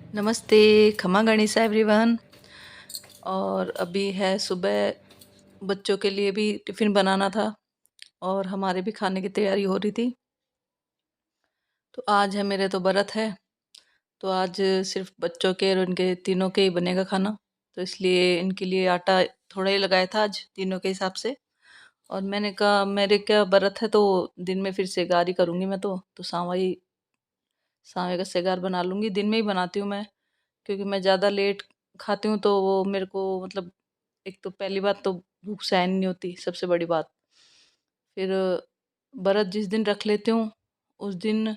नमस्ते, खमा गणिसा एवरीवन। और अभी है सुबह, बच्चों के लिए भी टिफ़िन बनाना था और हमारे भी खाने की तैयारी हो रही थी। तो आज है, मेरे तो व्रत है, तो आज सिर्फ बच्चों के और उनके तीनों के ही बनेगा खाना। तो इसलिए इनके लिए आटा थोड़ा ही लगाया था आज तीनों के हिसाब से। और मैंने कहा मेरे क्या व्रत है, तो दिन में फिर सेगार ही करूँगी मैं तो सांवे का सेगार बना लूँगी। दिन में ही बनाती हूँ मैं, क्योंकि मैं ज़्यादा लेट खाती हूँ तो वो मेरे को मतलब, एक तो पहली बात तो भूख सहन नहीं होती, सबसे बड़ी बात। फिर व्रत जिस दिन रख लेती हूँ उस दिन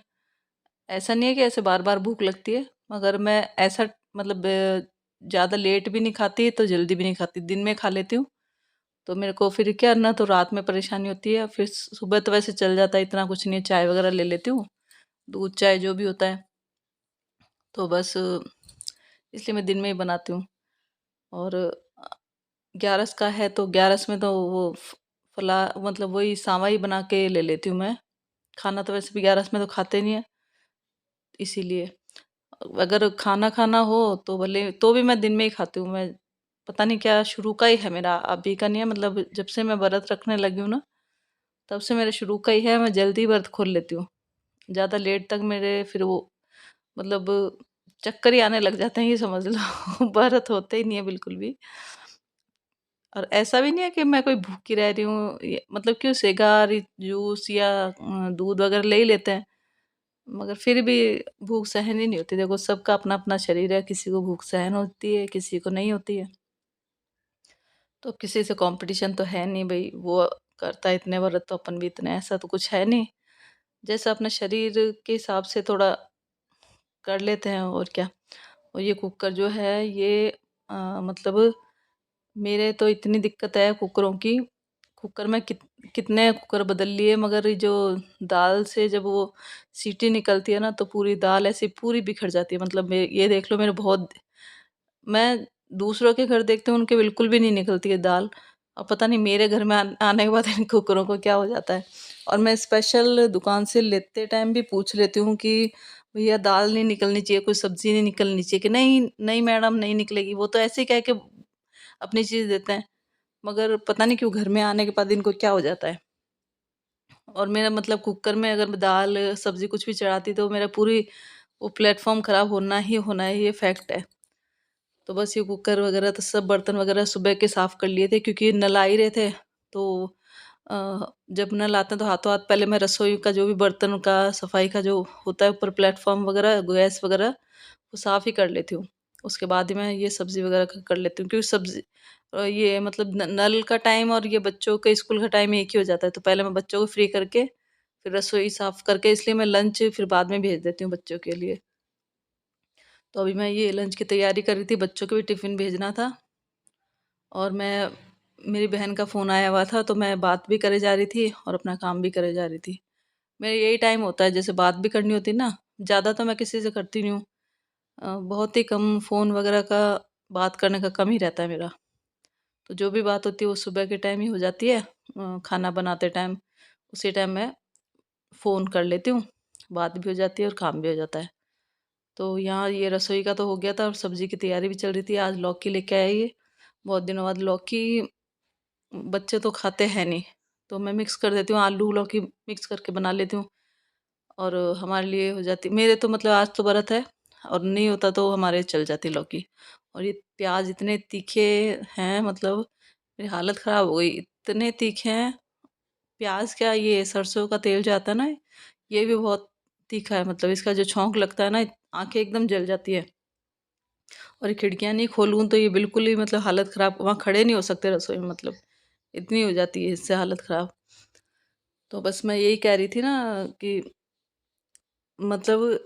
ऐसा नहीं है कि ऐसे बार बार भूख लगती है, मगर मैं ऐसा मतलब ज़्यादा लेट भी नहीं खाती तो जल्दी भी नहीं खाती, दिन में खा लेती हूँ। तो मेरे को फिर क्या ना, तो रात में परेशानी होती है। फिर सुबह तो वैसे चल जाता है, इतना कुछ नहीं है, चाय वगैरह ले लेती हूँ, दूध चाय जो भी होता है। तो बस इसलिए मैं दिन में ही बनाती हूँ। और ग्यारस का है तो ग्यारस में तो वो फला मतलब वही सांवा ही बना के ले लेती हूँ मैं। खाना तो वैसे भी ग्यारस में तो खाते नहीं है, इसीलिए अगर खाना खाना हो तो भले तो भी मैं दिन में ही खाती हूँ। मैं पता नहीं क्या शुरू का ही है मेरा, अभी का नहीं है, मतलब जब से मैं व्रत रखने लगी हूँ ना, तब से मेरा शुरू का ही है, मैं जल्दी व्रत खोल लेती हूँ। ज़्यादा लेट तक मेरे फिर वो मतलब चक्कर ही आने लग जाते हैं, ये समझ लो। व्रत होते ही नहीं है बिल्कुल भी। और ऐसा भी नहीं है कि मैं कोई भूखी रह रही हूँ, मतलब क्यों सेगार जूस या दूध वगैरह ले ही लेते हैं, मगर फिर भी भूख सहन ही नहीं होती। देखो, सबका अपना अपना शरीर है, किसी को भूख सहन होती है, किसी को नहीं होती है। तो किसी से कंपटीशन तो है नहीं भाई, वो करता है इतने व्रत तो अपन भी इतने, ऐसा तो कुछ है नहीं। जैसा अपने शरीर के हिसाब से थोड़ा कर लेते हैं, और क्या। और ये कुकर जो है ये मतलब मेरे तो इतनी दिक्कत है कुकरों की। कुकर में कितने कुकर बदल लिए, मगर ये जो दाल से जब वो सीटी निकलती है ना, तो पूरी दाल ऐसी पूरी बिखर जाती है। मतलब ये देख लो, मेरे बहुत, मैं दूसरों के घर देखती हूँ, उनके बिल्कुल भी नहीं निकलती है दाल। और पता नहीं मेरे घर में आने के बाद इन कुकरों को क्या हो जाता है। और मैं स्पेशल दुकान से लेते टाइम भी पूछ लेती हूँ कि भैया दाल नहीं निकलनी चाहिए, कोई सब्जी नहीं निकलनी चाहिए, कि नहीं नहीं मैडम नहीं निकलेगी। वो तो ऐसे ही कह के अपनी चीज़ देते हैं, मगर पता नहीं क्यों घर में आने के बाद इनको क्या हो जाता है। और मेरा मतलब कुकर में अगर मैं दाल सब्जी कुछ भी चढ़ाती तो मेरा पूरी वो प्लेटफॉर्म खराब होना है, ये फैक्ट है। तो बस ये कुकर वगैरह तो सब बर्तन वगैरह सुबह के साफ कर लिए थे, क्योंकि नल आ ही रहे थे। तो जब नल आते हैं तो हाथों हाथ पहले मैं रसोई का जो भी बर्तन का सफाई का जो होता है, ऊपर प्लेटफॉर्म वगैरह गैस वगैरह, वो साफ ही कर लेती हूँ। उसके बाद ही मैं ये सब्जी वगैरह कर लेती हूँ, क्योंकि सब्जी ये मतलब नल का टाइम और ये बच्चों के स्कूल का टाइम एक ही हो जाता है। तो पहले मैं बच्चों को फ्री करके फिर रसोई साफ करके, इसलिए मैं लंच फिर बाद में भेज देती हूँ बच्चों के लिए। तो अभी मैं ये लंच की तैयारी कर रही थी, बच्चों को भी टिफ़िन भेजना था। और मैं मेरी बहन का फ़ोन आया हुआ था, तो मैं बात भी करे जा रही थी और अपना काम भी करे जा रही थी। मेरा यही टाइम होता है, जैसे बात भी करनी होती है ना, ज़्यादा तो मैं किसी से करती नहीं हूँ। बहुत ही कम फ़ोन वगैरह का बात करने का कम ही रहता है मेरा। तो जो भी बात होती है वो सुबह के टाइम ही हो जाती है, खाना बनाते टाइम, उसी टाइम मैं फ़ोन कर लेती हूँ, बात भी हो जाती है और काम भी हो जाता है। तो यहाँ ये रसोई का तो हो गया था, और सब्ज़ी की तैयारी भी चल रही थी। आज लौकी लेके आई है, बहुत दिनों बाद लौकी, बच्चे तो खाते हैं नहीं, तो मैं मिक्स कर देती हूँ, आलू लौकी मिक्स करके बना लेती हूँ। और हमारे लिए हो जाती, मेरे तो मतलब आज तो व्रत है, और नहीं होता तो हमारे चल जाती लौकी। और ये प्याज इतने तीखे हैं, मतलब मेरी हालत ख़राब हो गई, इतने तीखे हैं। प्याज क्या, ये सरसों का तेल जो आता है ना, ये भी बहुत तीखा है। मतलब इसका जो छौंक लगता है ना, आंखें एकदम जल जाती है। और ये खिड़कियाँ नहीं खोलूँ तो ये बिल्कुल ही मतलब हालत ख़राब, वहाँ खड़े नहीं हो सकते रसोई में, मतलब इतनी हो जाती है इससे हालत ख़राब। तो बस मैं यही कह रही थी ना कि मतलब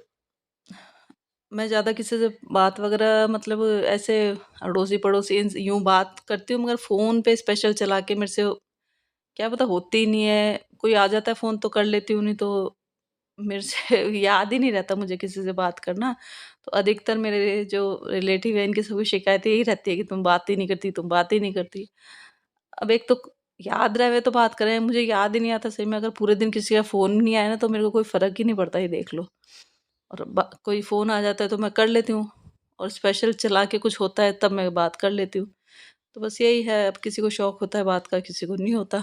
मैं ज़्यादा किसी से बात वगैरह, मतलब ऐसे अड़ोसी पड़ोसी यूं बात करती हूँ, मगर फ़ोन पे स्पेशल चला के मेरे से क्या पता होती ही नहीं है। कोई आ जाता है फ़ोन तो कर लेती हूँ, नहीं तो मेरे से याद ही नहीं रहता मुझे किसी से बात करना। तो अधिकतर मेरे जो रिलेटिव है, इनकी सभी शिकायतें यही रहती है कि तुम बात ही नहीं करती, तुम बात ही नहीं करती। अब एक तो याद रहे तो बात करें, मुझे याद ही नहीं आता सही में। अगर पूरे दिन किसी का फ़ोन नहीं आया ना, तो मेरे को कोई फ़र्क ही नहीं पड़ता, ये देख लो। और कोई फ़ोन आ जाता है तो मैं कर लेती हूँ। और स्पेशल चला के कुछ होता है तब मैं बात कर लेती हूँ। तो बस यही है, अब किसी को शौक होता है बात का, किसी को नहीं होता।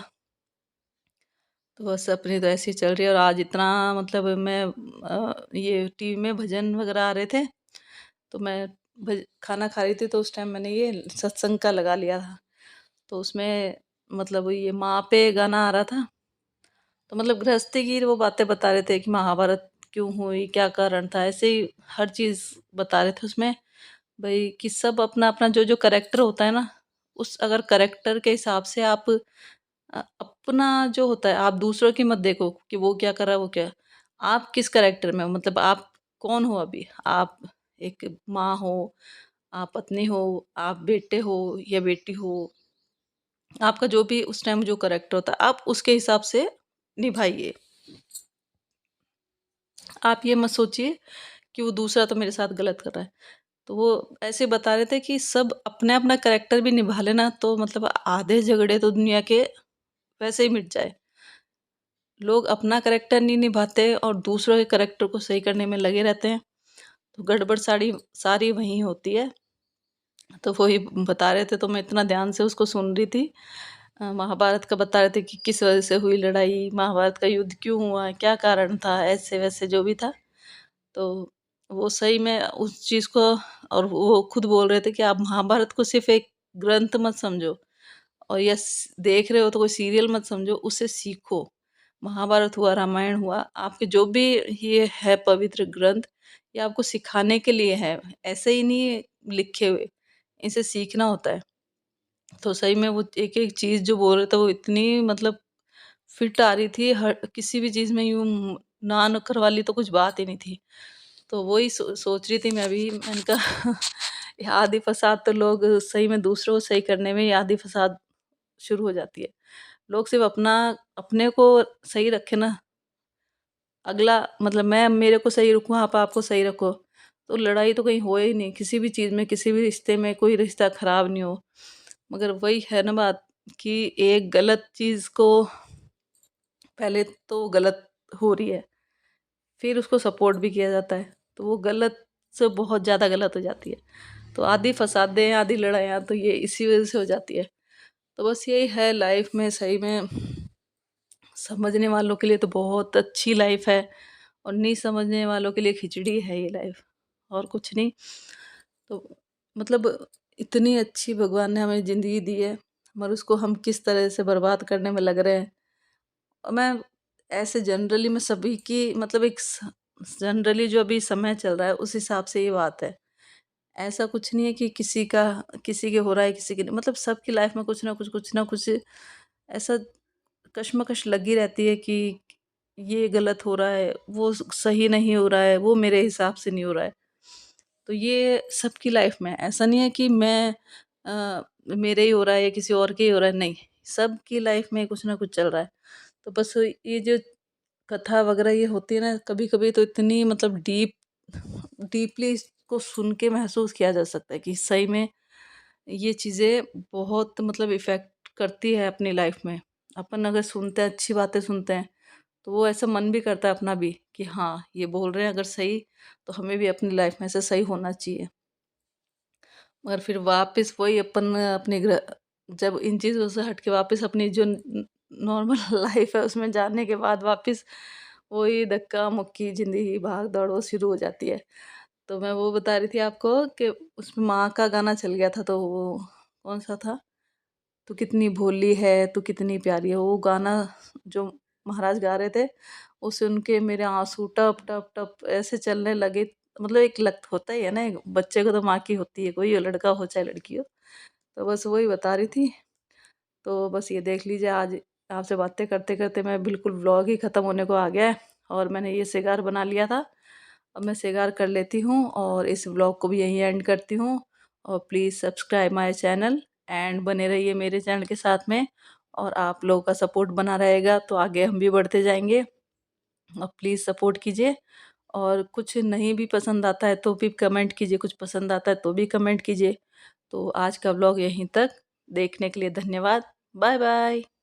तो बस अपनी तो ऐसी चल रही है। और आज इतना मतलब मैं ये टीवी में भजन वगैरह आ रहे थे, तो मैं खाना खा रही थी, तो उस टाइम मैंने ये सत्संग का लगा लिया था। तो उसमें मतलब ये माँ पे गाना आ रहा था। तो मतलब गृहस्थी की वो बातें बता रहे थे कि महाभारत क्यों हुई, क्या कारण था, ऐसे ही हर चीज बता रहे थे उसमें। भाई कि सब अपना अपना जो जो करेक्टर होता है ना, उस अगर करेक्टर के हिसाब से आप अपना जो होता है, आप दूसरों की मत देखो कि वो क्या कर रहा है, वो क्या, आप किस करेक्टर में हो, मतलब आप कौन हो अभी। आप एक माँ हो, आप पत्नी हो, आप बेटे हो या बेटी हो, आपका जो भी उस टाइम जो करेक्टर होता है आप उसके हिसाब से निभाइए। आप ये मत सोचिए कि वो दूसरा तो मेरे साथ गलत कर रहा है। तो वो ऐसे बता रहे थे कि सब अपने अपना करेक्टर भी निभा लेना, तो मतलब आधे झगड़े तो दुनिया के वैसे ही मिट जाए। लोग अपना करेक्टर नहीं निभाते और दूसरों के करेक्टर को सही करने में लगे रहते हैं, तो गड़बड़ सारी सारी वहीं होती है। तो वही बता रहे थे, तो मैं इतना ध्यान से उसको सुन रही थी। महाभारत का बता रहे थे कि किस वजह से हुई लड़ाई, महाभारत का युद्ध क्यों हुआ, क्या कारण था, ऐसे वैसे जो भी था। तो वो सही में उस चीज़ को, और वो खुद बोल रहे थे कि आप महाभारत को सिर्फ एक ग्रंथ मत समझो, और यस देख रहे हो तो कोई सीरियल मत समझो, उससे सीखो। महाभारत हुआ, रामायण हुआ, आपके जो भी ये है पवित्र ग्रंथ, ये आपको सिखाने के लिए है, ऐसे ही नहीं लिखे हुए, इसे सीखना होता है। तो सही में वो एक एक चीज़ जो बोल रहे थे वो इतनी मतलब फिट आ रही थी, हर किसी भी चीज़ में यूं ना नकर वाली तो कुछ बात ही नहीं थी। तो वही सोच रही थी मैं भी, मैंने कहा ये आदि फसाद तो लोग सही में दूसरों को सही करने में, ये आदि फसाद शुरू हो जाती है। लोग सिर्फ अपना अपने को सही रखे ना, अगला मतलब मैं मेरे को सही रखूँ, आप आपको सही रखो, तो लड़ाई तो कहीं हो ही नहीं, किसी भी चीज़ में, किसी भी रिश्ते में कोई रिश्ता खराब नहीं हो। मगर वही है ना बात, कि एक गलत चीज़ को पहले तो गलत हो रही है, फिर उसको सपोर्ट भी किया जाता है, तो वो गलत से बहुत ज़्यादा गलत हो जाती है। तो आधी फसादें, आधी लड़ाइयाँ तो ये इसी वजह से हो जाती है। तो बस यही है लाइफ में, सही में समझने वालों के लिए तो बहुत अच्छी लाइफ है, और नहीं समझने वालों के लिए खिचड़ी है ये लाइफ, और कुछ नहीं। तो मतलब इतनी अच्छी भगवान ने हमें ज़िंदगी दी है, मगर उसको हम किस तरह से बर्बाद करने में लग रहे हैं। और मैं ऐसे जनरली मैं सभी की मतलब एक जनरली जो अभी समय चल रहा है उस हिसाब से ये बात है। ऐसा कुछ नहीं है कि किसी के हो रहा है, किसी के नहीं, मतलब सबकी लाइफ में कुछ ना कुछ ऐसा कश्मकश लगी रहती है कि ये गलत हो रहा है, वो सही नहीं हो रहा है, वो मेरे हिसाब से नहीं हो रहा है। तो ये सबकी लाइफ में है। ऐसा नहीं है कि मेरे ही हो रहा है या किसी और के ही हो रहा है, नहीं, सबकी लाइफ में कुछ ना कुछ चल रहा है। तो बस ये जो कथा वगैरह ये होती है ना, कभी-कभी तो इतनी मतलब डीपली इसको सुन के महसूस किया जा सकता है कि सही में ये चीज़ें बहुत मतलब इफ़ेक्ट करती है अपनी लाइफ में। अपन अगर सुनते हैं, अच्छी बातें सुनते हैं, तो वो ऐसा मन भी करता है अपना भी कि हाँ, ये बोल रहे हैं अगर सही, तो हमें भी अपनी लाइफ में ऐसा सही होना चाहिए। मगर फिर वापस वही अपन अपने जब इन चीज़ों से हट के वापस अपनी जो नॉर्मल लाइफ है उसमें जाने के बाद वापस वही धक्का-मुक्की ज़िंदगी, भाग-दौड़ वो शुरू हो जाती है। तो मैं वो बता रही थी आपको कि उसमें माँ का गाना चल गया था, तो वो कौन-सा था? तू कितनी भोली है, तू कितनी प्यारी है, वो गाना जो महाराज गा रहे थे, वो सुन के मेरे आँसू टप, टप, टप ऐसे चलने लगे। मतलब एक लत होता ही है ना, एक बच्चे को तो माँ की होती है, कोई लड़का हो चाहे लड़की हो। तो बस वही बता रही थी। तो बस ये देख लीजिए, आज आपसे बातें करते-करते मैं बिल्कुल व्लॉग ही ख़त्म होने को आ गया है, और मैंने ये सिगार बना लिया था। अब मैं सिगार कर लेती हूँ और इस व्लॉग को भी यहीं एंड करती हूँ। और please subscribe my channel and बने रहिए मेरे चैनल के साथ में, और आप लोगों का सपोर्ट बना रहेगा तो आगे हम भी बढ़ते जाएँगे। और प्लीज़ सपोर्ट कीजिए, और कुछ नहीं भी पसंद आता है तो भी कमेंट कीजिए, कुछ पसंद आता है तो भी कमेंट कीजिए। तो आज का व्लॉग यहीं तक, देखने के लिए धन्यवाद। Bye bye.